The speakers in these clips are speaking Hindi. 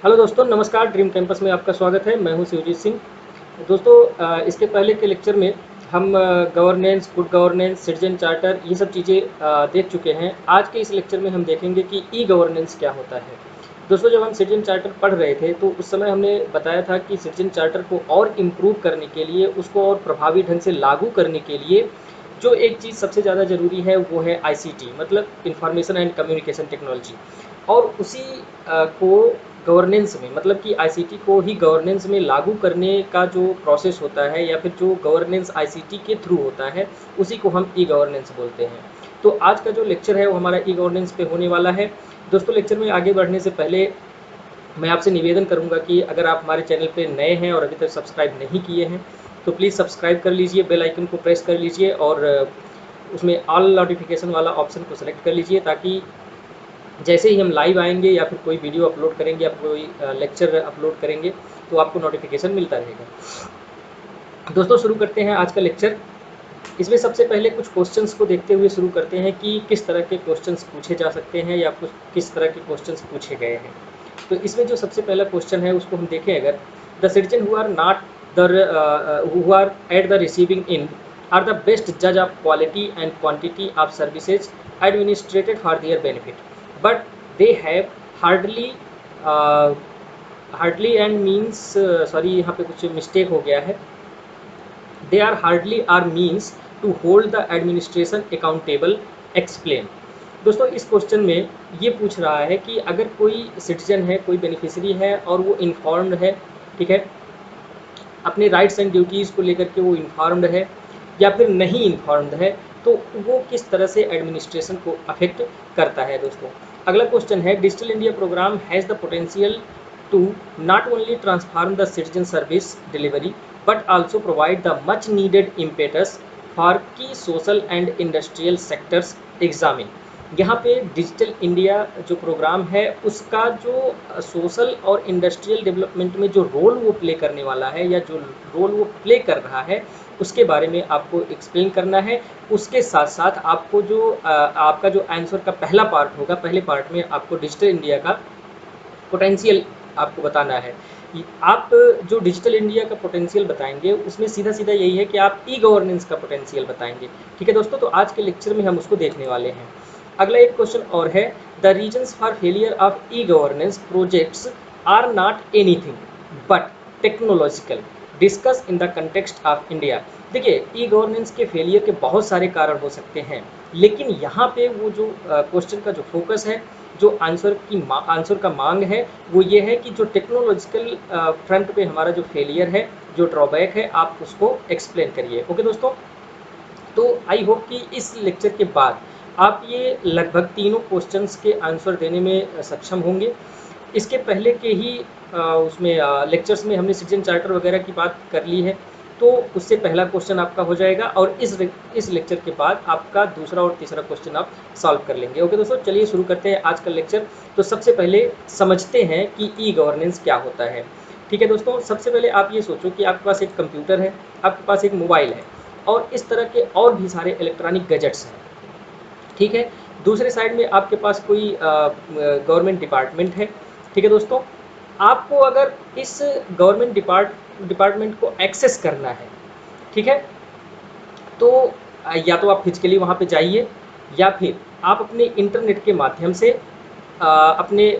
हेलो दोस्तों, नमस्कार। ड्रीम कैंपस में आपका स्वागत है। मैं हूं शिवजीत सिंह। दोस्तों, इसके पहले के लेक्चर में हम governance, good governance, citizen charter ये सब चीज़ें देख चुके हैं। आज के इस लेक्चर में हम देखेंगे कि ई गवर्नेंस क्या होता है। दोस्तों, जब हम सिटीजन चार्टर पढ़ रहे थे तो उस समय हमने बताया था कि सिटीजन चार्टर को और इम्प्रूव करने के लिए, उसको और प्रभावी ढंग से लागू करने के लिए जो एक चीज़ सबसे ज़्यादा ज़रूरी है वो है आईसीटी, मतलब इंफॉर्मेशन एंड कम्युनिकेशन टेक्नोलॉजी। और उसी को गवर्नेंस में, मतलब कि आईसीटी को ही गवर्नेंस में लागू करने का जो प्रोसेस होता है या फिर जो गवर्नेंस आईसीटी के थ्रू होता है, उसी को हम ई गवर्नेंस बोलते हैं। तो आज का जो लेक्चर है वो हमारा ई गवर्नेंस पे होने वाला है। दोस्तों, लेक्चर में आगे बढ़ने से पहले मैं आपसे निवेदन करूंगा कि अगर आप हमारे चैनल पे नए हैं और अभी तक सब्सक्राइब नहीं किए हैं तो प्लीज़ सब्सक्राइब कर लीजिए, बेल आइकन को प्रेस कर लीजिए और उसमें ऑल नोटिफिकेशन वाला ऑप्शन को सेलेक्ट कर लीजिए, ताकि जैसे ही हम लाइव आएंगे या फिर कोई वीडियो अपलोड करेंगे या कोई लेक्चर अपलोड करेंगे तो आपको नोटिफिकेशन मिलता रहेगा। दोस्तों, शुरू करते हैं आज का लेक्चर। इसमें सबसे पहले कुछ क्वेश्चंस को देखते हुए शुरू करते हैं कि किस तरह के क्वेश्चंस पूछे जा सकते हैं या कुछ किस तरह के क्वेश्चंस पूछे गए हैं। तो इसमें जो सबसे पहला क्वेश्चन है उसको हम देखें अगर, the citizen who are not who are at the receiving end are the best जज of quality and quantity of services administered for their benefit, but they have hardly hardly and means, sorry यहाँ पे कुछ मिस्टेक हो गया है, they are hardly are means to hold the administration accountable, explain. दोस्तों, इस क्वेश्चन में ये पूछ रहा है कि अगर कोई सिटीजन है, कोई बेनिफिशियरी है और वो इन्फॉर्म्ड है, ठीक है, अपने राइट्स एंड ड्यूटीज़ को लेकर के वो इन्फॉर्म्ड है या फिर नहीं इन्फॉर्म्ड है, तो वो किस तरह से एडमिनिस्ट्रेशन को अफेक्ट करता है। दोस्तों, अगला क्वेश्चन है, digital India programme has the potential to not only transform the citizen service delivery but also provide the much needed impetus for key social and industrial sectors examine। यहाँ पे डिजिटल इंडिया जो प्रोग्राम है उसका जो सोशल और इंडस्ट्रियल डेवलपमेंट में जो रोल वो प्ले करने वाला है या जो रोल वो प्ले कर रहा है उसके बारे में आपको एक्सप्लेन करना है। उसके साथ साथ आपको जो आपका जो आंसर का पहला पार्ट होगा, पहले पार्ट में आपको डिजिटल इंडिया का पोटेंशियल आपको बताना है। आप जो डिजिटल इंडिया का पोटेंशियल बताएंगे उसमें सीधा सीधा यही है कि आप ई गवर्नेंस का पोटेंशियल बताएंगे। ठीक है दोस्तों, तो आज के लेक्चर में हम उसको देखने वाले हैं। अगला एक क्वेश्चन और है, the reasons for failure of e governance projects are not anything but technological, discuss in the context of India. देखिए, ई गवर्नेंस के फेलियर के बहुत सारे कारण हो सकते हैं, लेकिन यहाँ पे वो जो क्वेश्चन का जो फोकस है, जो आंसर का मांग है, वो ये है कि जो टेक्नोलॉजिकल फ्रंट पे हमारा जो फेलियर है, जो ड्रॉबैक है, आप उसको एक्सप्लेन करिए। ओके दोस्तों, तो आई होप कि इस लेक्चर के बाद आप ये लगभग तीनों क्वेश्चंस के आंसर देने में सक्षम होंगे। इसके पहले के ही उसमें लेक्चर्स में हमने सिटीजन चार्टर वगैरह की बात कर ली है, तो उससे पहला क्वेश्चन आपका हो जाएगा और इस लेक्चर के बाद आपका दूसरा और तीसरा क्वेश्चन आप सॉल्व कर लेंगे। ओके दोस्तों, चलिए शुरू करते हैं आज का लेक्चर। तो सबसे पहले समझते हैं कि ई गवर्नेंस क्या होता है। ठीक है दोस्तों, सबसे पहले आप ये सोचो कि आपके पास एक कंप्यूटर है, आपके पास एक मोबाइल है और इस तरह के और भी सारे इलेक्ट्रॉनिक गैजेट्स हैं। ठीक है, दूसरे साइड में आपके पास कोई गवर्नमेंट डिपार्टमेंट है। ठीक है दोस्तों, आपको अगर इस गवर्नमेंट डिपार्टमेंट को एक्सेस करना है, ठीक है, तो या तो आप फिजिकली वहाँ पे जाइए या फिर आप अपने इंटरनेट के माध्यम से अपने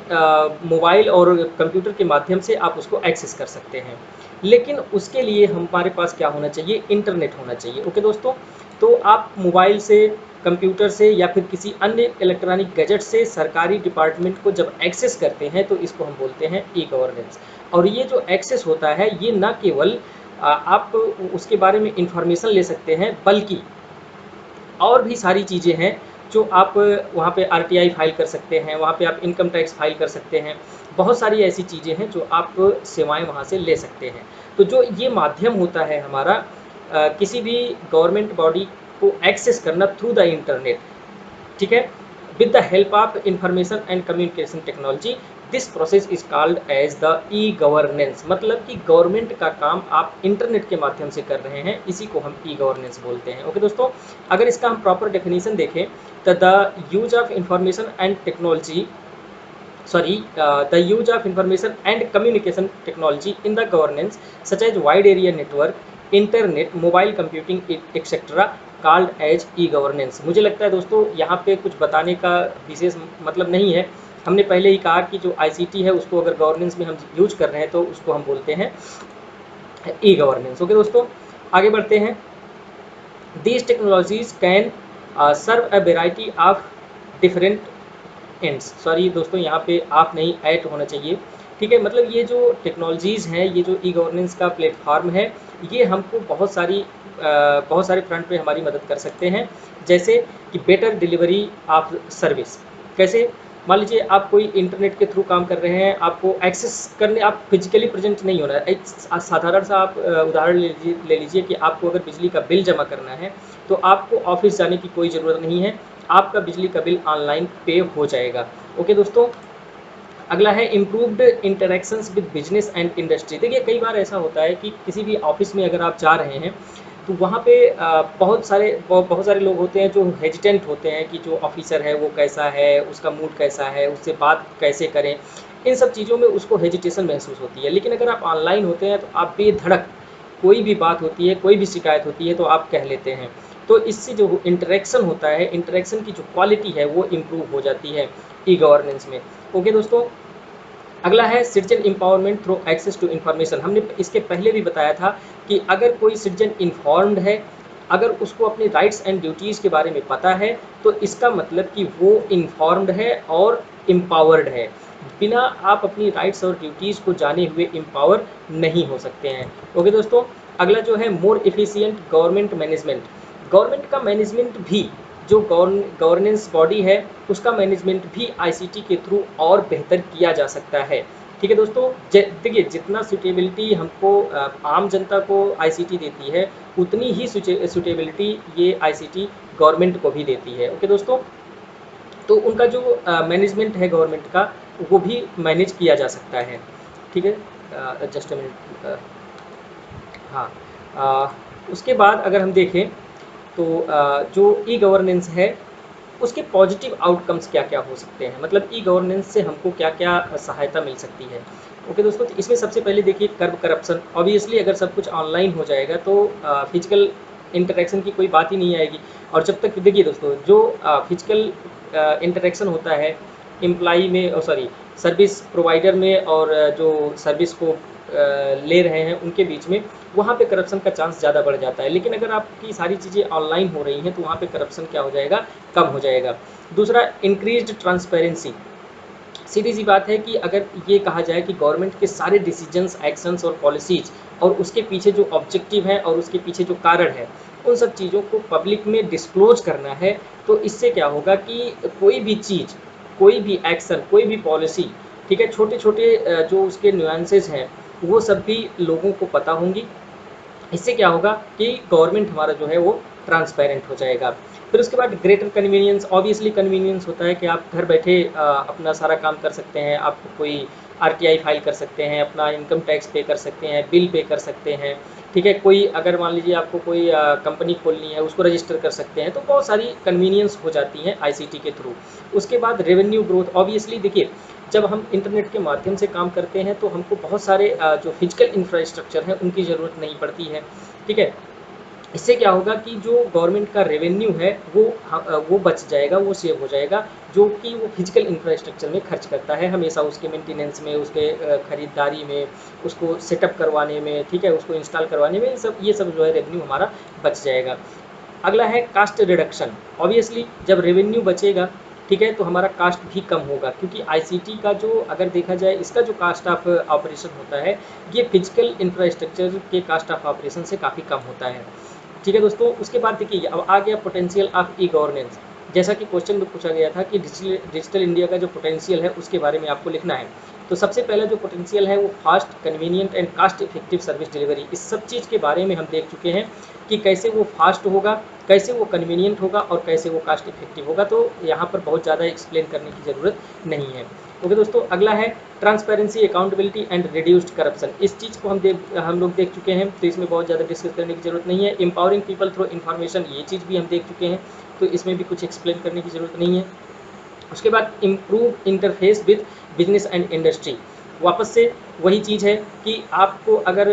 मोबाइल और कंप्यूटर के माध्यम से आप उसको एक्सेस कर सकते हैं। लेकिन उसके लिए हमारे पास क्या होना चाहिए, इंटरनेट होना चाहिए। ओके दोस्तों, तो आप मोबाइल से, कंप्यूटर से या फिर किसी अन्य इलेक्ट्रॉनिक गैजेट से सरकारी डिपार्टमेंट को जब एक्सेस करते हैं तो इसको हम बोलते हैं ई गवर्नेंस। और ये जो एक्सेस होता है ये न केवल आप उसके बारे में इंफॉर्मेशन ले सकते हैं, बल्कि और भी सारी चीज़ें हैं जो आप वहाँ पे आरटीआई फाइल कर सकते हैं, वहाँ पे आप इनकम टैक्स फाइल कर सकते हैं। बहुत सारी ऐसी चीज़ें हैं जो आप सेवाएं वहाँ से ले सकते हैं। तो जो ये माध्यम होता है हमारा किसी भी गवर्नमेंट बॉडी को एक्सेस करना थ्रू द इंटरनेट, ठीक है, with the help of information and communication technology, this process is called as the e governance. मतलब कि गवर्नमेंट का काम आप इंटरनेट के माध्यम से कर रहे हैं, इसी को हम ई गवर्नेंस बोलते हैं। ओके दोस्तों, अगर इसका हम प्रॉपर डेफिनेशन देखें तो the use of information and technology the use of information and communication technology in the governance such as wide area network, internet, mobile computing etc. called as e-governance। मुझे लगता है दोस्तों यहाँ पे कुछ बताने का विशेष मतलब नहीं है। हमने पहले ही कहा कि जो ICT है उसको अगर गवर्नेंस में हम यूज कर रहे हैं तो उसको हम बोलते हैं ई-गवर्नेंस। ओके दोस्तों, आगे बढ़ते हैं। These technologies can serve a variety of different ends। Sorry दोस्तों, यहाँ पे आप नहीं ऐड होना चाहिए, ठीक है। मतलब ये जो टेक्नोलॉजीज़ हैं, ये जो ई-गवर्नेंस का प्लेटफॉर्म है, ये हमको बहुत सारे फ्रंट पे हमारी मदद कर सकते हैं। जैसे कि बेटर डिलीवरी ऑफ सर्विस। कैसे? मान लीजिए आप कोई इंटरनेट के थ्रू काम कर रहे हैं, आपको एक्सेस करने आप फिजिकली प्रेजेंट नहीं होना है। एक साधारण सा आप उदाहरण ले लीजिए कि आपको अगर बिजली का बिल जमा करना है तो आपको ऑफिस जाने की कोई ज़रूरत नहीं है, आपका बिजली का बिल ऑनलाइन पे हो जाएगा। ओके दोस्तों, अगला है improved interactions with business and industry. देखिए कई बार ऐसा होता है कि किसी भी ऑफिस में अगर आप जा रहे हैं तो वहाँ पे बहुत सारे लोग होते हैं जो हेजिटेंट होते हैं कि जो ऑफिसर है वो कैसा है, उसका मूड कैसा है, उससे बात कैसे करें। इन सब चीज़ों में उसको हेजिटेशन महसूस होती है। लेकिन अगर आप ऑनलाइन होते हैं तो आप बेधड़क कोई भी बात होती है, कोई भी शिकायत होती है तो आप कह लेते हैं। तो इससे जो इंटरेक्शन होता है, इंटरेक्शन की जो क्वालिटी है वो इम्प्रूव हो जाती है ई-गवर्नेंस में। ओके दोस्तों, अगला है citizen empowerment through access to information. हमने इसके पहले भी बताया था कि अगर कोई सिटीजन इन्फॉर्म्ड है, अगर उसको अपने राइट्स एंड ड्यूटीज़ के बारे में पता है तो इसका मतलब कि वो इन्फॉर्म्ड है और एम्पावर्ड है। बिना आप अपनी राइट्स और ड्यूटीज़ को जाने हुए एम्पावर नहीं हो सकते हैं। ओके दोस्तों, अगला जो है more efficient government management. Government का मैनेजमेंट भी, जो गवर्नेंस बॉडी है उसका मैनेजमेंट भी ICT के थ्रू और बेहतर किया जा सकता है। ठीक है दोस्तों, देखिए जितना सूटेबिलिटी हमको आम जनता को ICT देती है उतनी ही सूटेबिलिटी ये ICT गवर्नमेंट को भी देती है। ओके दोस्तों, तो उनका जो मैनेजमेंट है गवर्नमेंट का वो भी मैनेज किया जा सकता है। ठीक है, जस्ट अ मिनट। हाँ, उसके बाद अगर हम देखें तो जो ई-गवर्नेंस है उसके पॉजिटिव आउटकम्स क्या क्या हो सकते हैं, मतलब ई-गवर्नेंस से हमको क्या क्या सहायता मिल सकती है। ओके दोस्तों, तो इसमें सबसे पहले देखिए कर्ब करप्शन। ऑब्वियसली अगर सब कुछ ऑनलाइन हो जाएगा तो फिजिकल इंटरेक्शन की कोई बात ही नहीं आएगी। और जब तक देखिए दोस्तों जो फिजिकल इंटरेक्शन होता है एम्प्लाई में, सॉरी सर्विस प्रोवाइडर में और जो सर्विस को ले रहे हैं उनके बीच में, वहाँ पे करप्शन का चांस ज़्यादा बढ़ जाता है। लेकिन अगर आपकी सारी चीज़ें ऑनलाइन हो रही हैं तो वहाँ पे करप्शन क्या हो जाएगा, कम हो जाएगा। दूसरा, इंक्रीज्ड ट्रांसपेरेंसी। सीधी सी बात है कि अगर ये कहा जाए कि गवर्नमेंट के सारे डिसीजंस, एक्शंस और पॉलिसीज और उसके पीछे जो ऑब्जेक्टिव है और उसके पीछे जो कारण है उन सब चीज़ों को पब्लिक में डिस्क्लोज करना है, तो इससे क्या होगा कि कोई भी चीज़, कोई भी एक्शन, कोई भी पॉलिसी, ठीक है, छोटे छोटे जो उसके न्यूएंसेस हैं वो सब भी लोगों को पता होंगी। इससे क्या होगा कि गवर्नमेंट हमारा जो है वो ट्रांसपेरेंट हो जाएगा। फिर उसके बाद ग्रेटर कन्वीनियंस। ऑब्वियसली कन्वीनियंस होता है कि आप घर बैठे अपना सारा काम कर सकते हैं, आप कोई RTI फाइल कर सकते हैं, अपना इनकम टैक्स पे कर सकते हैं, बिल पे कर सकते हैं, ठीक है। कोई अगर मान लीजिए आपको कोई कंपनी खोलनी है उसको रजिस्टर कर सकते हैं, तो बहुत सारी कन्वीनियंस हो जाती हैं ICT के थ्रू। उसके बाद रेवेन्यू ग्रोथ। ऑब्वियसली देखिए जब हम इंटरनेट के माध्यम से काम करते हैं तो हमको बहुत सारे जो फिजिकल इंफ्रास्ट्रक्चर है उनकी ज़रूरत नहीं पड़ती है, ठीक है। इससे क्या होगा कि जो गवर्नमेंट का रेवेन्यू है वो बच जाएगा, वो सेव हो जाएगा, जो कि वो फिजिकल इंफ्रास्ट्रक्चर में खर्च करता है हमेशा, उसके मेंटेनेंस में, उसके खरीदारी में, उसको सेटअप करवाने में, ठीक है, उसको इंस्टॉल करवाने में, ये सब जो है रेवेन्यू हमारा बच जाएगा। अगला है कास्ट रिडक्शन। ऑब्वियसली जब रेवेन्यू बचेगा, ठीक है, तो हमारा कास्ट भी कम होगा, क्योंकि ICT का जो अगर देखा जाए इसका जो कास्ट ऑफ ऑपरेशन होता है ये फिजिकल इंफ्रास्ट्रक्चर के कास्ट ऑफ ऑपरेशन से काफ़ी कम होता है। ठीक है दोस्तों, उसके बाद देखिए अब आ गया पोटेंशियल ऑफ ई-गवर्नेंस। जैसा कि क्वेश्चन में पूछा गया था कि डिजिटल इंडिया का जो पोटेंशियल है उसके बारे में आपको लिखना है। तो सबसे पहला जो पोटेंशियल है वो fast, convenient and cost effective service delivery. इस सब चीज़ के बारे में हम देख चुके हैं कि कैसे वो फास्ट होगा, कैसे वो कन्वीनियंट होगा और कैसे वो कास्ट इफेक्टिव होगा, तो यहाँ पर बहुत ज़्यादा एक्सप्लेन करने की ज़रूरत नहीं है। ओके दोस्तों, अगला है transparency, accountability and reduced corruption. इस चीज़ को हम लोग देख चुके हैं, तो इसमें बहुत ज़्यादा डिस्कस करने की ज़रूरत नहीं है। एम्पावरिंग पीपल थ्रू इन्फॉर्मेशन, ये चीज़ भी हम देख चुके हैं, तो इसमें भी कुछ एक्सप्लेन करने की ज़रूरत नहीं है। उसके बाद improve interface with business and industry, वापस से वही चीज़ है कि आपको अगर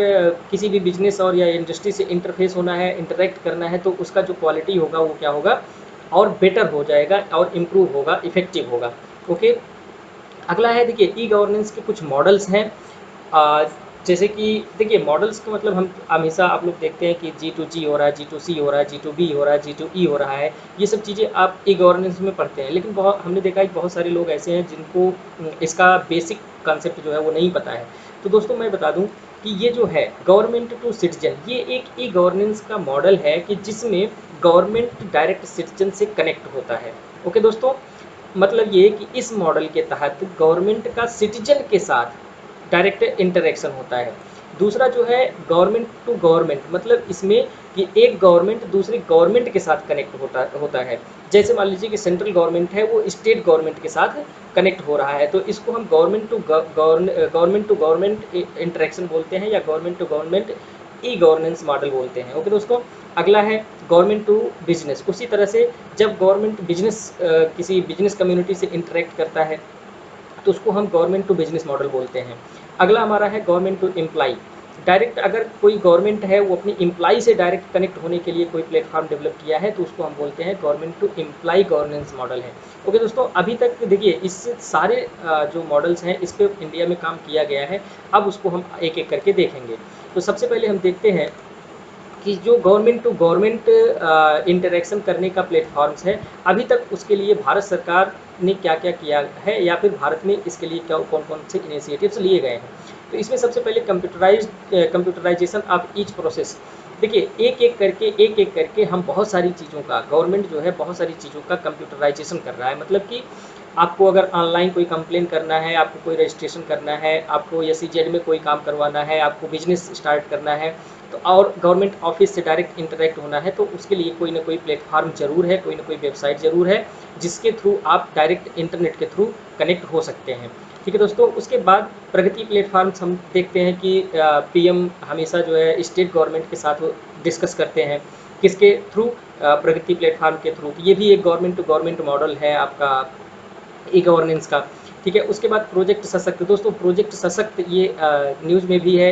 किसी भी बिजनेस और या इंडस्ट्री से इंटरफेस होना है, इंटरेक्ट करना है, तो उसका जो क्वालिटी होगा वो क्या होगा, और बेटर हो जाएगा और इम्प्रूव होगा, इफेक्टिव होगा। ओके, अगला है देखिए ई गवर्नेंस के कुछ मॉडल्स हैं। आ, जैसे कि देखिए मॉडल्स का मतलब हम हमेशा आप लोग देखते हैं कि G2G हो रहा है, G2C हो रहा है, G2B हो रहा है, G2E हो रहा है, ये सब चीज़ें आप ई गवर्नेंस में पढ़ते हैं। लेकिन बहुत हमने देखा है कि बहुत सारे लोग ऐसे हैं जिनको इसका बेसिक कॉन्सेप्ट जो है वो नहीं पता है। तो दोस्तों मैं बता दूं कि ये जो है गवर्नमेंट टू सिटीजन, ये एक ई गवर्नेंस का मॉडल है कि जिसमें गवर्नमेंट डायरेक्ट सिटीजन से कनेक्ट होता है। ओके दोस्तों, मतलब ये कि इस मॉडल के तहत गवर्नमेंट का सिटीजन के साथ डायरेक्ट इंटरेक्शन होता है। दूसरा जो है गवर्नमेंट टू गवर्नमेंट, मतलब इसमें कि एक गवर्नमेंट दूसरी गवर्नमेंट के साथ कनेक्ट होता है। जैसे मान लीजिए कि सेंट्रल गवर्नमेंट है वो स्टेट गवर्नमेंट के साथ कनेक्ट हो रहा है, तो इसको हम गवर्नमेंट टू गवर्नमेंट इंटरेक्शन बोलते हैं, या government to government e governance model बोलते हैं। ओके दोस्तों, अगला है गवर्नमेंट टू बिजनेस। उसी तरह से जब गवर्नमेंट बिजनेस किसी बिजनेस कम्युनिटी से इंटरेक्ट करता है तो उसको हम गवर्नमेंट टू बिजनेस मॉडल बोलते हैं। अगला हमारा है गवर्नमेंट टू एम्प्लाई। डायरेक्ट अगर कोई गवर्नमेंट है वो अपनी एम्प्लाई से डायरेक्ट कनेक्ट होने के लिए कोई प्लेटफॉर्म डेवलप किया है तो उसको हम बोलते हैं government to employee governance model है। ओके दोस्तों, अभी तक देखिए इस सारे जो मॉडल्स हैं इस पर इंडिया में काम किया गया है। अब उसको हम एक एक करके देखेंगे। तो सबसे पहले हम देखते हैं कि जो गवर्नमेंट टू गवर्नमेंट इंटरेक्शन करने का प्लेटफॉर्म्स है, अभी तक उसके लिए भारत सरकार ने क्या क्या किया है, या फिर भारत में इसके लिए क्या कौन कौन से इनिशिएटिव्स लिए गए हैं। तो इसमें सबसे पहले कंप्यूटराइजेशन ऑफ ईच प्रोसेस। देखिए एक एक करके हम बहुत सारी चीज़ों का, गवर्नमेंट जो है बहुत सारी चीज़ों का कंप्यूटराइजेशन कर रहा है। मतलब कि आपको अगर ऑनलाइन कोई कंप्लेन करना है, आपको कोई रजिस्ट्रेशन करना है, आपको SEZ में कोई काम करवाना है, आपको बिजनेस स्टार्ट करना है, तो और गवर्नमेंट ऑफिस से डायरेक्ट इंटरेक्ट होना है, तो उसके लिए कोई ना कोई प्लेटफॉर्म जरूर है, कोई ना कोई वेबसाइट जरूर है जिसके थ्रू आप डायरेक्ट इंटरनेट के थ्रू कनेक्ट हो सकते हैं। ठीक है दोस्तों, उसके बाद प्रगति प्लेटफॉर्म्स हम देखते हैं कि PM हमेशा जो है स्टेट गवर्नमेंट के साथ डिस्कस करते हैं, किसके थ्रू, प्रगति प्लेटफॉर्म के थ्रू। ये भी एक गवर्नमेंट टू गवर्नमेंट मॉडल है आपका ई गवर्नेंस का। ठीक है, उसके बाद प्रोजेक्ट सशक्त। दोस्तों प्रोजेक्ट सशक्त ये न्यूज़ में भी है,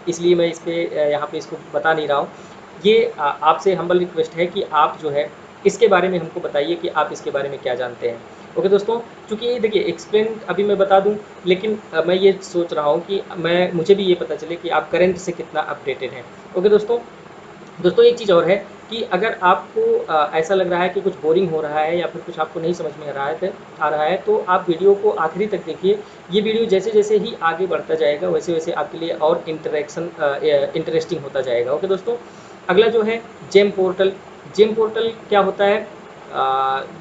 इसलिए मैं इस पर यहाँ पे इसको बता नहीं रहा हूँ। ये आपसे हम्बल रिक्वेस्ट है कि आप जो है इसके बारे में हमको बताइए कि आप इसके बारे में क्या जानते हैं। ओके दोस्तों, चूँकि देखिए एक्सप्लेन अभी मैं बता दूं, लेकिन मैं ये सोच रहा हूँ कि मुझे भी ये पता चले कि आप करंट से कितना अपडेटेड हैं। ओके दोस्तों, एक चीज़ और है कि अगर आपको ऐसा लग रहा है कि कुछ बोरिंग हो रहा है या फिर कुछ आपको नहीं समझ में आ रहा है तो आप वीडियो को आखिरी तक देखिए। ये वीडियो जैसे जैसे ही आगे बढ़ता जाएगा वैसे वैसे आपके लिए और इंटरेस्टिंग होता जाएगा। ओके दोस्तों, अगला जो है जेम पोर्टल। जेम पोर्टल क्या होता है,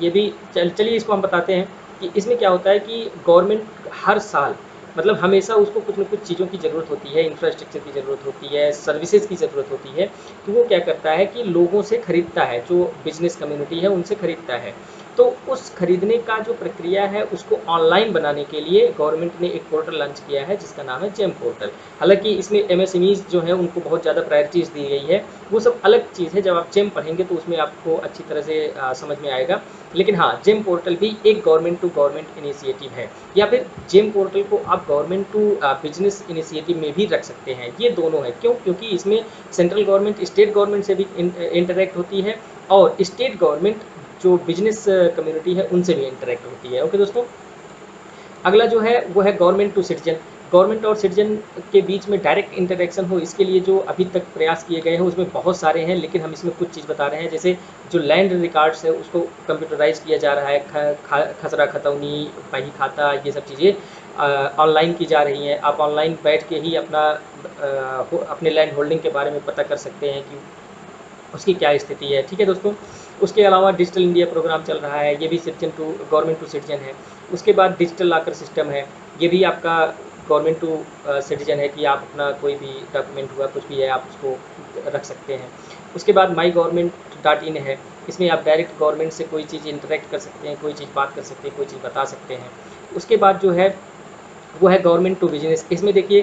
ये भी चलिए इसको हम बताते हैं कि इसमें क्या होता है कि गवर्नमेंट हर साल, मतलब हमेशा उसको कुछ न कुछ चीज़ों की ज़रूरत होती है, इंफ्रास्ट्रक्चर की ज़रूरत होती है, सर्विसेज की ज़रूरत होती है। तो वो क्या करता है कि लोगों से खरीदता है, जो बिजनेस कम्युनिटी है उनसे खरीदता है। तो उस खरीदने का जो प्रक्रिया है उसको ऑनलाइन बनाने के लिए गवर्नमेंट ने एक पोर्टल लॉन्च किया है जिसका नाम है जेम पोर्टल। हालांकि इसमें MSMEs जो है उनको बहुत ज़्यादा प्रायोरिटीज़ दी गई है, वो सब अलग चीज़ है। जब आप जेम पढ़ेंगे तो उसमें आपको अच्छी तरह से समझ में आएगा। लेकिन हाँ, जेम पोर्टल भी एक गवर्नमेंट टू गवर्नमेंट इनिशिएटिव है, या फिर जेम पोर्टल को आप गवर्नमेंट टू बिजनेस इनिशिएटिव में भी रख सकते हैं। ये दोनों है, क्यों? क्योंकि इसमें सेंट्रल गवर्नमेंट स्टेट गवर्नमेंट से भी इंटरेक्ट होती है, और स्टेट गवर्नमेंट जो बिजनेस कम्युनिटी है उनसे भी इंटरेक्ट होती है। ओके दोस्तों, अगला जो है वो है गवर्नमेंट टू सिटीजन। गवर्नमेंट और सिटीजन के बीच में डायरेक्ट इंटरेक्शन हो, इसके लिए जो अभी तक प्रयास किए गए हैं उसमें बहुत सारे हैं, लेकिन हम इसमें कुछ चीज़ बता रहे हैं। जैसे जो लैंड रिकॉर्ड्स है उसको कंप्यूटराइज किया जा रहा है, खसरा खतौनी, बही खाता, ये सब चीज़ें ऑनलाइन की जा रही हैं। आप ऑनलाइन बैठ के ही अपने लैंड होल्डिंग के बारे में पता कर सकते हैं कि उसकी क्या स्थिति है। ठीक है दोस्तों, उसके अलावा डिजिटल इंडिया प्रोग्राम चल रहा है, ये भी citizen to government to citizen है। उसके बाद डिजिटल लॉकर सिस्टम है, ये भी आपका गवर्नमेंट टू सिटीजन है कि आप अपना कोई भी डॉक्यूमेंट हुआ कुछ भी है आप उसको रख सकते हैं। उसके बाद माई गवर्नमेंट.in है, इसमें आप डायरेक्ट गवर्नमेंट से कोई चीज़ इंटरेक्ट कर सकते हैं, कोई चीज़ बात कर सकते हैं, कोई चीज़ बता सकते हैं। उसके बाद जो है वो है गवर्नमेंट टू बिजनेस। इसमें देखिए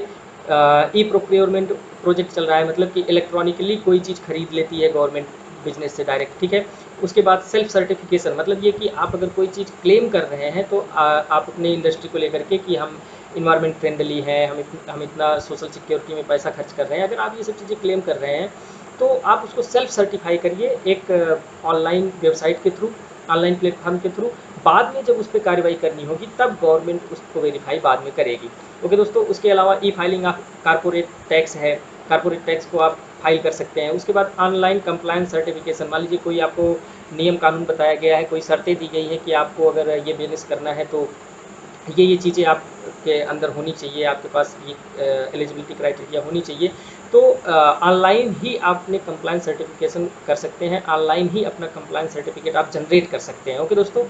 ई प्रोक्योरमेंट प्रोजेक्ट चल रहा है, मतलब कि इलेक्ट्रॉनिकली कोई चीज़ खरीद लेती है गवर्नमेंट, बिजनेस से डायरेक्ट, ठीक है। उसके बाद सेल्फ सर्टिफिकेशन, मतलब ये कि आप अगर कोई चीज़ क्लेम कर रहे हैं तो आप अपनी इंडस्ट्री को लेकर के कि हम इन्वायरमेंट फ्रेंडली है, हम इतना सोशल सिक्योरिटी में पैसा खर्च कर रहे हैं, अगर आप ये सब चीज़ें क्लेम कर रहे हैं तो आप उसको सेल्फ सर्टिफाई करिए एक ऑनलाइन वेबसाइट के थ्रू, ऑनलाइन प्लेटफॉर्म के थ्रू। बाद में जब उस पर कार्रवाई करनी होगी तब गवर्नमेंट उसको वेरीफाई बाद में करेगी। ओके दोस्तों, उसके अलावा ई फाइलिंग ऑफ कारपोरेट टैक्स है, कारपोरेट टैक्स को आप फाइल कर सकते हैं। उसके बाद ऑनलाइन कंप्लायंस सर्टिफिकेशन, मान लीजिए कोई आपको नियम कानून बताया गया है, कोई शर्तें दी गई है कि आपको अगर ये बिजनेस करना है तो ये चीज़ें आपके अंदर होनी चाहिए, आपके पास ये एलिजिबिलिटी क्राइटेरिया होनी चाहिए, तो ऑनलाइन ही आप अपने कंप्लायंस सर्टिफिकेशन कर सकते हैं, ऑनलाइन ही अपना कंप्लायंस सर्टिफिकेट आप जनरेट कर सकते हैं। ओके दोस्तों,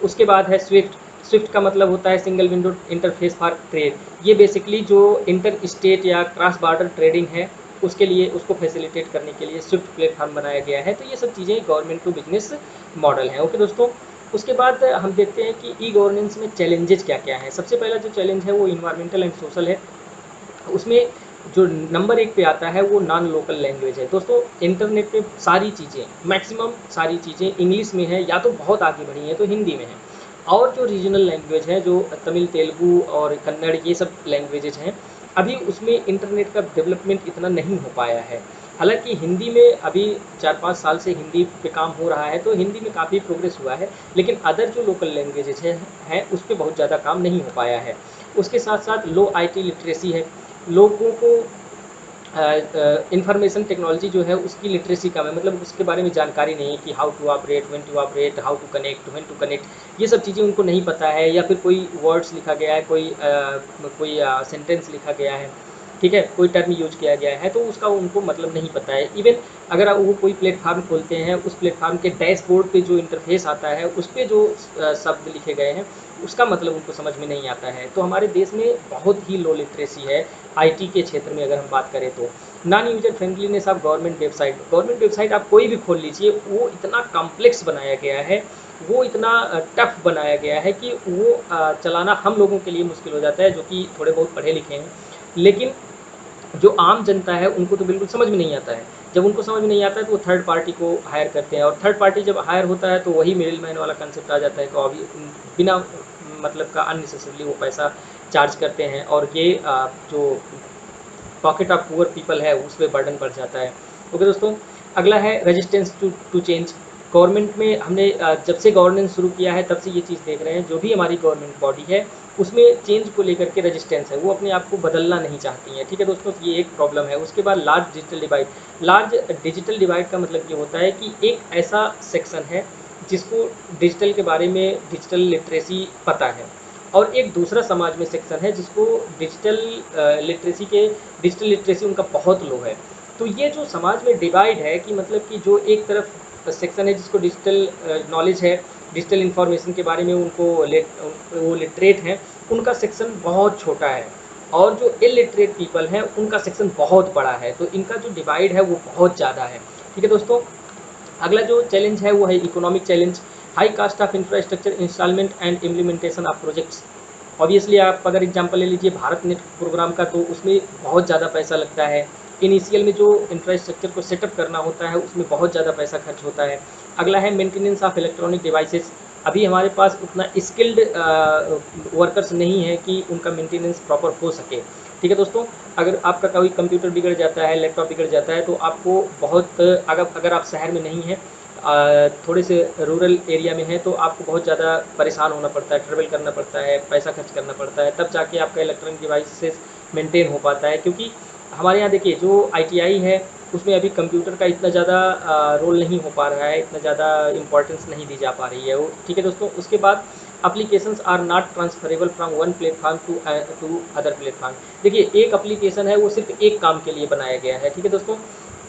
उसके बाद है स्विफ्ट। स्विफ्ट का मतलब होता है single window interface for trade. ये बेसिकली जो इंटर स्टेट या क्रॉस बॉर्डर ट्रेडिंग है उसके लिए, उसको फैसिलिटेट करने के लिए स्विफ्ट प्लेटफॉर्म बनाया गया है। तो ये सब चीज़ें गवर्नमेंट टू बिजनेस मॉडल हैं। ओके दोस्तों, उसके बाद हम देखते हैं कि ई गवर्नेंस में चैलेंजेस क्या क्या हैं। सबसे पहला जो चैलेंज है वो इन्वायरमेंटल एंड सोशल है। उसमें जो नंबर 1 पे आता है वो नॉन लोकल लैंग्वेज है। दोस्तों, इंटरनेट पे सारी चीज़ें, मैक्सिमम सारी चीज़ें इंग्लिश में है, या तो बहुत आगे बढ़ी हैं तो हिंदी में है। और जो रीजनल लैंग्वेज है, जो तमिल, तेलुगु और कन्नड़, ये सब लैंग्वेजेज हैं, अभी उसमें इंटरनेट का डेवलपमेंट इतना नहीं हो पाया है। हालांकि हिंदी में अभी 4-5 साल से हिंदी पे काम हो रहा है, तो हिंदी में काफ़ी प्रोग्रेस हुआ है, लेकिन अदर जो लोकल लैंग्वेजेज हैं उस पर बहुत ज़्यादा काम नहीं हो पाया है। उसके साथ साथ लो आईटी लिटरेसी है, लोगों को इंफॉर्मेशन टेक्नोलॉजी जो है उसकी लिटरेसी कम है, मतलब उसके बारे में जानकारी नहीं है कि how to operate, when to operate, how to connect, when to connect, ये सब चीज़ें उनको नहीं पता है। या फिर कोई वर्ड्स लिखा गया है, कोई सेंटेंस लिखा गया है, ठीक है, कोई टर्म यूज किया गया है तो उसका उनको मतलब नहीं पता है। इवन अगर वो कोई प्लेटफार्म खोलते हैं, उस प्लेटफार्म के डैशबोर्ड पे जो इंटरफेस आता है उस पर जो शब्द लिखे गए हैं उसका मतलब उनको समझ में नहीं आता है। तो हमारे देश में बहुत ही लो लिटरेसी है आईटी के क्षेत्र में अगर हम बात करें तो। Non user friendliness of government website आप कोई भी खोल लीजिए, वो इतना कॉम्प्लेक्स बनाया गया है, वो इतना टफ बनाया गया है कि वो चलाना हम लोगों के लिए मुश्किल हो जाता है जो कि थोड़े बहुत पढ़े लिखे हैं। लेकिन जो आम जनता है उनको तो बिल्कुल समझ में नहीं आता है। जब उनको समझ में नहीं आता है तो वो थर्ड पार्टी को हायर करते हैं, और थर्ड पार्टी जब हायर होता है तो वही मिडिल मैन वाला कंसेप्ट आ जाता है। तो अभी बिना मतलब का अननेसेसरीली वो पैसा चार्ज करते हैं, और ये जो पॉकेट ऑफ पुअर पीपल है उस पर बर्डन पड़ जाता है। ओके दोस्तों, अगला है रेजिस्टेंस टू चेंज। गवर्नमेंट में हमने जब से गवर्नेंस शुरू किया है तब से ये चीज़ देख रहे हैं, जो भी हमारी गवर्नमेंट बॉडी है उसमें चेंज को लेकर के रेजिस्टेंस है, वो अपने आप को बदलना नहीं चाहती हैं। ठीक है दोस्तों, ये एक प्रॉब्लम है। उसके बाद large digital divide. Large digital divide का मतलब ये होता है कि एक ऐसा सेक्शन है जिसको डिजिटल के बारे में, डिजिटल लिटरेसी पता है, और एक दूसरा समाज में सेक्शन है जिसको डिजिटल लिटरेसी उनका बहुत लो है। तो ये जो समाज में डिवाइड है कि मतलब कि जो एक तरफ सेक्शन है जिसको डिजिटल नॉलेज है, डिजिटल इन्फॉर्मेशन के बारे में उनको वो लिटरेट हैं, उनका सेक्शन बहुत छोटा है, और जो इलिटरेट पीपल हैं उनका सेक्शन बहुत बड़ा है। तो इनका जो डिवाइड है वो बहुत ज़्यादा है। ठीक है दोस्तों, अगला जो चैलेंज है वो है economic challenge. High cost of infrastructure installment and implementation of projects. Obviously आप अगर एग्जांपल ले लीजिए भारत नेट प्रोग्राम का, तो उसमें बहुत ज़्यादा पैसा लगता है। इनिशियल में जो इंफ्रास्ट्रक्चर को सेटअप करना होता है उसमें बहुत ज़्यादा पैसा खर्च होता है। अगला है मेंटेनेंस ऑफ इलेक्ट्रॉनिक डिवाइसेस। अभी हमारे पास उतना स्किल्ड वर्कर्स नहीं है कि उनका मेंटेनेंस प्रॉपर हो सके। ठीक है दोस्तों, अगर आपका कोई कंप्यूटर बिगड़ जाता है, लैपटॉप बिगड़ जाता है, तो आपको बहुत अगर आप शहर में नहीं हैं, थोड़े से रूरल एरिया में है, तो आपको बहुत ज़्यादा परेशान होना पड़ता है, ट्रेवल करना पड़ता है, पैसा खर्च करना पड़ता है, तब जाके आपका इलेक्ट्रॉनिक डिवाइसेस मेंटेन हो पाता है। क्योंकि हमारे यहाँ देखिए जो आईटीआई है उसमें अभी कंप्यूटर का इतना ज़्यादा रोल नहीं हो पा रहा है, इतना ज़्यादा इंपॉर्टेंस नहीं दी जा पा रही है वो। ठीक है दोस्तों, उसके बाद applications are not transferable from one platform to other platform. देखिए एक एप्लीकेशन है वो सिर्फ एक काम के लिए बनाया गया है। ठीक है दोस्तों,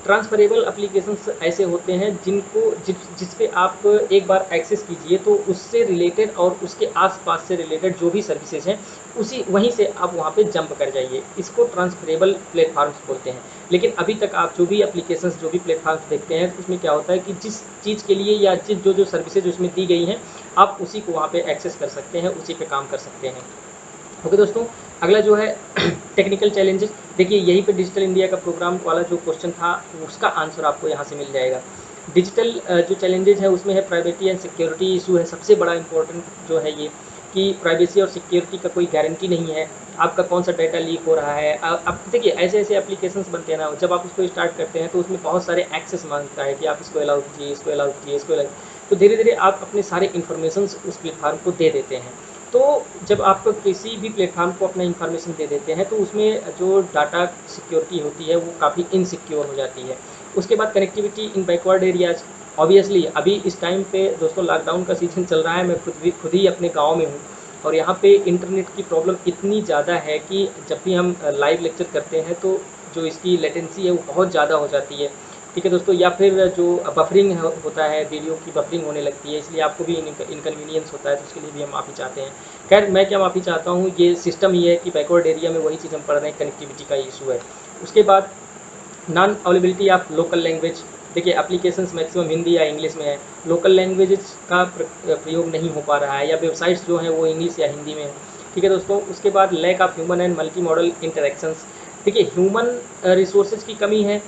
ट्रांसफरेबल एप्लीकेशंस ऐसे होते हैं जिस पे आप एक बार एक्सेस कीजिए तो उससे रिलेटेड और उसके आसपास से रिलेटेड जो भी सर्विसेज हैं उसी वहीं से आप वहाँ पे जंप कर जाइए, इसको ट्रांसफरेबल प्लेटफॉर्म्स बोलते हैं। लेकिन अभी तक आप जो भी एप्लीकेशंस, जो भी प्लेटफॉर्म्स देखते हैं उसमें क्या होता है कि जिस चीज़ के लिए या जिस जो सर्विसेज उसमें दी गई हैं आप उसी को वहाँ पे एक्सेस कर सकते हैं, उसी पे काम कर सकते हैं। ओके दोस्तों, अगला जो है टेक्निकल चैलेंजेस। देखिए यहीं पे डिजिटल इंडिया का प्रोग्राम वाला जो क्वेश्चन था उसका आंसर आपको यहाँ से मिल जाएगा। डिजिटल जो चैलेंजेज है उसमें है प्राइवेसी एंड सिक्योरिटी इशू है, सबसे बड़ा इंपॉर्टेंट जो है ये कि प्राइवेसी और सिक्योरिटी का कोई गारंटी नहीं है, आपका कौन सा डाटा लीक हो रहा है। अब देखिए ऐसे ऐसे एप्लीकेशंस बनते हैं ना, जब आप उसको स्टार्ट करते हैं तो उसमें बहुत सारे एक्सेस मांगता है कि आप इसको अलाउ कीजिए, इसको अलाउ कीजिए, इसको अलाउ, तो धीरे धीरे आप अपने सारे इन्फॉर्मेशंस उस प्लेटफॉर्म को दे देते हैं। तो जब आप किसी भी प्लेटफॉर्म को अपना इन्फॉर्मेशन दे देते हैं तो उसमें जो डाटा सिक्योरिटी होती है वो काफ़ी इनसिक्योर हो जाती है। उसके बाद कनेक्टिविटी इन बैकवर्ड एरियाज, ऑब्वियसली अभी इस टाइम पे दोस्तों लॉकडाउन का सीजन चल रहा है, मैं खुद ही अपने गांव में हूँ और यहाँ पे इंटरनेट की प्रॉब्लम इतनी ज़्यादा है कि जब भी हम लाइव लेक्चर करते हैं तो जो इसकी लेटेंसी है वो बहुत ज़्यादा हो जाती है। ठीक है दोस्तों, या फिर जो बफरिंग होता है, वीडियो की बफरिंग होने लगती है, इसलिए आपको भी इनकन्वीनियंस होता है, तो उसके लिए भी हम माफ़ी चाहते हैं। खैर मैं क्या माफ़ी चाहता हूँ, ये सिस्टम ये है कि बैकवर्ड एरिया में वही चीज़ हम पढ़ रहे हैं, कनेक्टिविटी का इशू है। उसके बाद non availability of local language, देखिए एप्लीकेशंस मैक्सिमम हिंदी या इंग्लिश में है, लोकल लैंग्वेजेस का प्रयोग नहीं हो पा रहा है, या वेबसाइट्स जो हैं वो इंग्लिश या हिंदी में है। ठीक है दोस्तों, उसके बाद lack of human and multi modal interactions, देखिए ह्यूमन रिसोर्सेज की कमी है,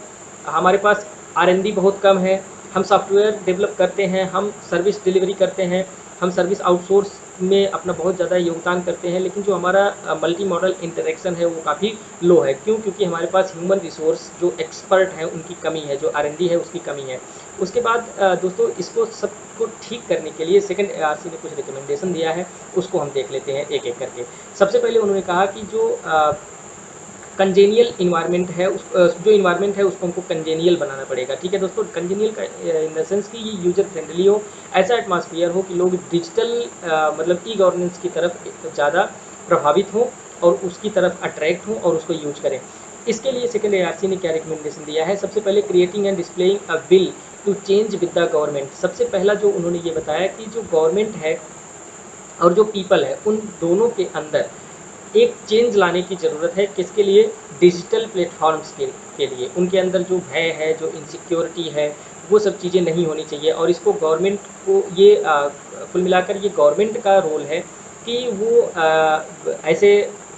हमारे पास R&D बहुत कम है, हम सॉफ्टवेयर डेवलप करते हैं, हम सर्विस डिलीवरी करते हैं, हम सर्विस आउटसोर्स में अपना बहुत ज़्यादा योगदान करते हैं, लेकिन जो हमारा मल्टी मॉडल इंटरेक्शन है वो काफ़ी लो है। क्यों? क्योंकि हमारे पास ह्यूमन रिसोर्स जो एक्सपर्ट हैं उनकी कमी है, जो R&D है उसकी कमी है। उसके बाद दोस्तों इसको सबको ठीक करने के लिए सेकंड ARC ने कुछ रिकमेंडेशन दिया है, उसको हम देख लेते हैं एक एक करके। सबसे पहले उन्होंने कहा कि जो कंजेनियल इन्वायरमेंट है जो इन्वायरमेंट है उसको हमको कंजेनियल बनाना पड़ेगा। ठीक है दोस्तों, कंजेनियल का इन द सेंस कि ये यूजर फ्रेंडली हो, ऐसा एटमॉस्फेयर हो कि लोग डिजिटल मतलब ई गवर्नेंस की तरफ ज़्यादा प्रभावित हों और उसकी तरफ अट्रैक्ट हों और उसको यूज करें। इसके लिए सेकेंड ARC ने क्या रिकमेंडेशन दिया है, सबसे पहले creating and displaying a will to change with the government. सबसे पहला जो उन्होंने ये बताया कि जो गवर्नमेंट है और जो पीपल है उन दोनों के अंदर एक चेंज लाने की ज़रूरत है, किसके लिए? डिजिटल प्लेटफॉर्म्स के लिए। उनके अंदर जो भय है, जो इनसिक्योरिटी है, वो सब चीज़ें नहीं होनी चाहिए और इसको गवर्नमेंट को ये कुल मिलाकर ये गवर्नमेंट का रोल है कि वो ऐसे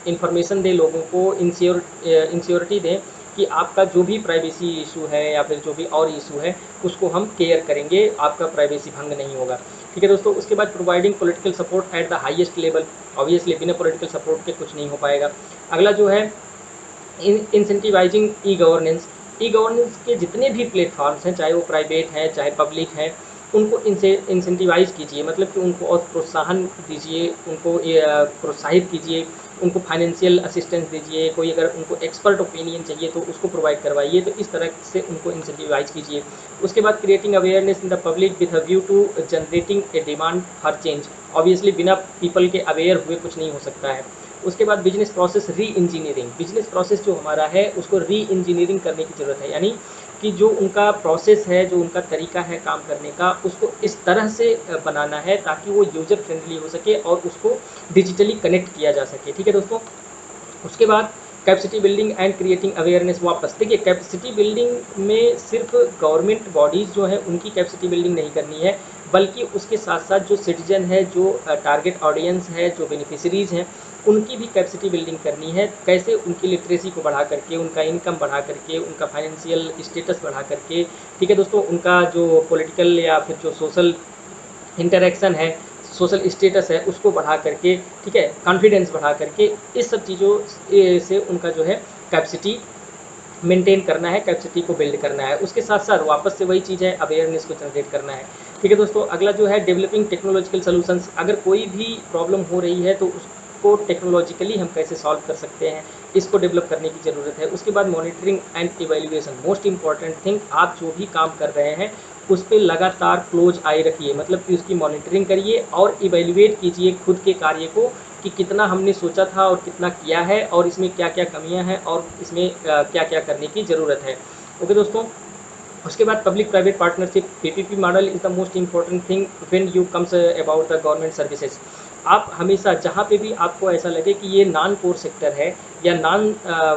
इंफॉर्मेशन दे लोगों को, इंश्योरिटी दें कि आपका जो भी प्राइवेसी इशू है या फिर जो भी और इशू है उसको हम केयर करेंगे, आपका प्राइवेसी भंग नहीं होगा। ठीक है दोस्तों, उसके बाद providing political support at the highest level, obviously बिना पॉलिटिकल सपोर्ट के कुछ नहीं हो पाएगा। अगला जो है incentivising e governance, e governance के जितने भी प्लेटफॉर्म्स हैं, चाहे वो प्राइवेट हैं चाहे पब्लिक हैं, उनको इनसे इंसेंटिवाइज कीजिए, मतलब कि उनको और प्रोत्साहन दीजिए, उनको प्रोत्साहित कीजिए, उनको फाइनेंशियल असिस्टेंस दीजिए, कोई अगर उनको एक्सपर्ट ओपिनियन चाहिए तो उसको प्रोवाइड करवाइए, तो इस तरह से उनको इंसेंटिवाइज कीजिए। उसके बाद creating awareness in the public with a view to generating a demand for change, obviously बिना पीपल के अवेयर हुए कुछ नहीं हो सकता है। उसके बाद business process re engineering, business process जो हमारा है उसको री इंजीनियरिंग करने की ज़रूरत है, यानी कि जो उनका प्रोसेस है, जो उनका तरीका है काम करने का, उसको इस तरह से बनाना है ताकि वो यूज़र फ्रेंडली हो सके और उसको डिजिटली कनेक्ट किया जा सके। ठीक है दोस्तों, उसके बाद capacity building and creating awareness. वापस देखिए, कैपेसिटी बिल्डिंग में सिर्फ गवर्नमेंट बॉडीज़ जो हैं उनकी कैपेसिटी बिल्डिंग नहीं करनी है, बल्कि उसके साथ साथ जो सिटीजन है, जो टारगेट ऑडियंस है, जो बेनिफिशरीज़ हैं, उनकी भी कैपेसिटी बिल्डिंग करनी है। कैसे? उनकी लिटरेसी को बढ़ा करके, उनका इनकम बढ़ा करके, उनका फाइनेंशियल स्टेटस बढ़ा करके। ठीक है दोस्तों, उनका जो पॉलिटिकल या फिर जो सोशल इंटरेक्शन है, सोशल स्टेटस है, उसको बढ़ा करके, ठीक है, कॉन्फिडेंस बढ़ा करके, इस सब चीज़ों से उनका जो है कैपेसिटी मेंटेन करना है, कैपेसिटी को बिल्ड करना है। उसके साथ साथ वापस से वही चीज़ है, अवेयरनेस को जनरेट करना है। ठीक है दोस्तों, अगला जो है डेवलपिंग टेक्नोलॉजिकल सॉल्यूशंस, अगर कोई भी प्रॉब्लम हो रही है तो उसको टेक्नोलॉजिकली हम कैसे सॉल्व कर सकते हैं, इसको डेवलप करने की ज़रूरत है। उसके बाद monitoring and evaluation, most important thing, आप जो भी काम कर रहे हैं उस पर लगातार क्लोज आई रखिए, मतलब कि उसकी मॉनिटरिंग करिए और इवैल्यूएट कीजिए खुद के कार्य को कि कितना हमने सोचा था और कितना किया है और इसमें क्या क्या कमियां हैं और इसमें क्या क्या करने की ज़रूरत है। ओके दोस्तों, उसके बाद public private partnership, PPP model is the most important thing when you comes about the government services. आप हमेशा जहाँ पे भी आपको ऐसा लगे कि ये नॉन कोर सेक्टर है या नॉन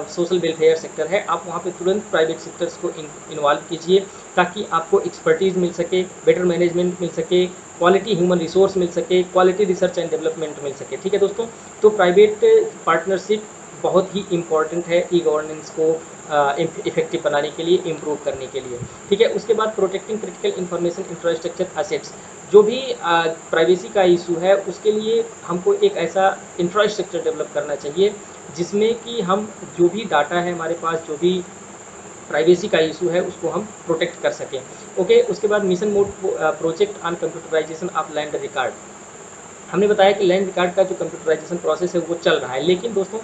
सोशल वेलफेयर सेक्टर है, आप वहाँ पे तुरंत प्राइवेट सेक्टर्स को इन्वॉल्व कीजिए ताकि आपको एक्सपर्टीज़ मिल सके, बेटर मैनेजमेंट मिल सके, क्वालिटी ह्यूमन रिसोर्स मिल सके, क्वालिटी रिसर्च एंड डेवलपमेंट मिल सके। ठीक है दोस्तों, तो प्राइवेट पार्टनरशिप बहुत ही इम्पॉर्टेंट है ई गवर्नेंस को इफेक्टिव बनाने के लिए, इम्प्रूव करने के लिए। ठीक है, उसके बाद protecting critical information infrastructure assets, जो भी प्राइवेसी का इशू है उसके लिए हमको एक ऐसा इंफ्रास्ट्रक्चर डेवलप करना चाहिए जिसमें कि हम जो भी डाटा है हमारे पास, जो भी प्राइवेसी का इशू है उसको हम प्रोटेक्ट कर सकें। ओके, उसके बाद mission mode project on computerisation of land record. हमने बताया कि लैंड रिकॉर्ड का जो कंप्यूटराइजेशन प्रोसेस है वो चल रहा है, लेकिन दोस्तों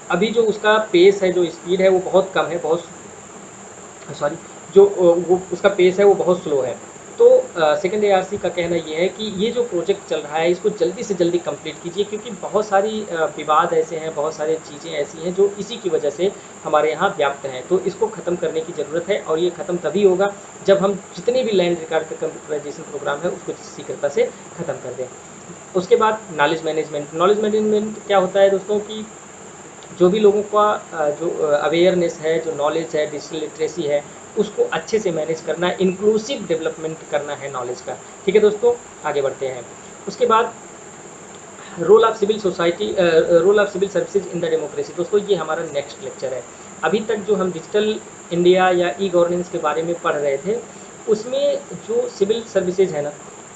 अभी जो उसका पेस है, जो स्पीड है वो बहुत कम है, बहुत सॉरी जो वो उसका पेस है वो बहुत स्लो है। तो सेकेंड एआरसी का कहना ये है कि ये जो प्रोजेक्ट चल रहा है इसको जल्दी से जल्दी कंप्लीट कीजिए, क्योंकि बहुत सारी विवाद ऐसे हैं, बहुत सारी चीज़ें ऐसी हैं जो इसी की वजह से हमारे यहाँ व्याप्त हैं। तो इसको ख़त्म करने की ज़रूरत है, और ये ख़त्म तभी होगा जब हम जितने भी लैंड रिकॉर्ड का कंप्यूटराइजेशन प्रोग्राम है उसको शीघ्रता से ख़त्म कर दें। उसके बाद नॉलेज मैनेजमेंट। नॉलेज मैनेजमेंट क्या होता है दोस्तों कि जो भी लोगों का जो अवेयरनेस है, जो नॉलेज है, डिजिटल लिटरेसी है, उसको अच्छे से मैनेज करना है, इंक्लूसिव डेवलपमेंट करना है नॉलेज का। ठीक है दोस्तों, आगे बढ़ते हैं। उसके बाद role of civil society, role of civil services in the democracy. दोस्तों ये हमारा नेक्स्ट लेक्चर है। अभी तक जो हम डिजिटल इंडिया या ई गवर्नेंस के बारे में पढ़ रहे थे, उसमें जो सिविल सर्विसेज है ना,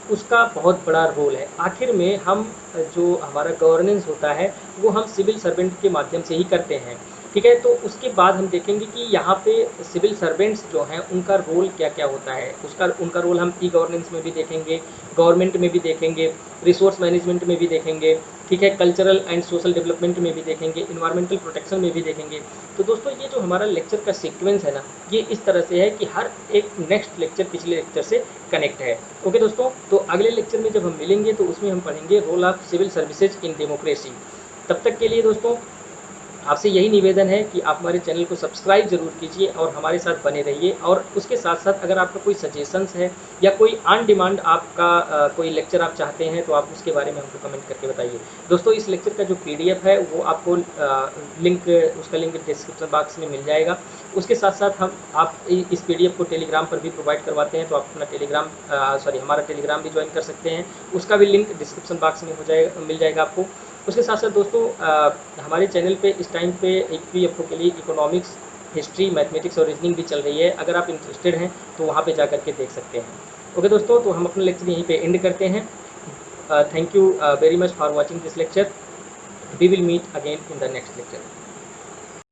उसका बहुत बड़ा रोल है। आखिर में हम जो हमारा गवर्नेंस होता है वो हम सिविल सर्वेंट के माध्यम से ही करते हैं। ठीक है, तो उसके बाद हम देखेंगे कि यहाँ पे सिविल सर्वेंट्स जो हैं उनका रोल क्या क्या होता है, उनका रोल हम ई गवर्नेंस में भी देखेंगे, गवर्नमेंट में भी देखेंगे, रिसोर्स मैनेजमेंट में भी देखेंगे। ठीक है, कल्चरल एंड सोशल डेवलपमेंट में भी देखेंगे, इन्वायरमेंटल प्रोटेक्शन में भी देखेंगे। तो दोस्तों ये जो हमारा लेक्चर का सीक्वेंस है ना, ये इस तरह से है कि हर एक नेक्स्ट लेक्चर पिछले लेक्चर से कनेक्ट है। ओके दोस्तों, तो अगले लेक्चर में जब हम मिलेंगे तो उसमें हम पढ़ेंगे role of civil services in democracy. तब तक के लिए दोस्तों आपसे यही निवेदन है कि आप हमारे चैनल को सब्सक्राइब जरूर कीजिए और हमारे साथ बने रहिए। और उसके साथ साथ अगर आपका कोई सजेशंस है या कोई ऑन डिमांड आपका कोई लेक्चर आप चाहते हैं तो आप उसके बारे में हमको कमेंट करके बताइए। दोस्तों इस लेक्चर का जो PDF है वो आपको उसका लिंक डिस्क्रिप्शन बॉक्स में मिल जाएगा। उसके साथ साथ आप इस PDF को टेलीग्राम पर भी प्रोवाइड करवाते हैं, तो आप अपना हमारा टेलीग्राम भी ज्वाइन कर सकते हैं। उसका भी लिंक डिस्क्रिप्शन बॉक्स में मिल जाएगा आपको। उसके साथ साथ दोस्तों हमारे चैनल पे इस टाइम पे EPFO के लिए इकोनॉमिक्स, हिस्ट्री, मैथमेटिक्स और रीजनिंग भी चल रही है। अगर आप इंटरेस्टेड हैं तो वहाँ पे जा कर के देख सकते हैं। ओके दोस्तों, तो हम अपना लेक्चर यहीं पे एंड करते हैं। Thank you very much for watching this lecture. We will meet again in the next lecture.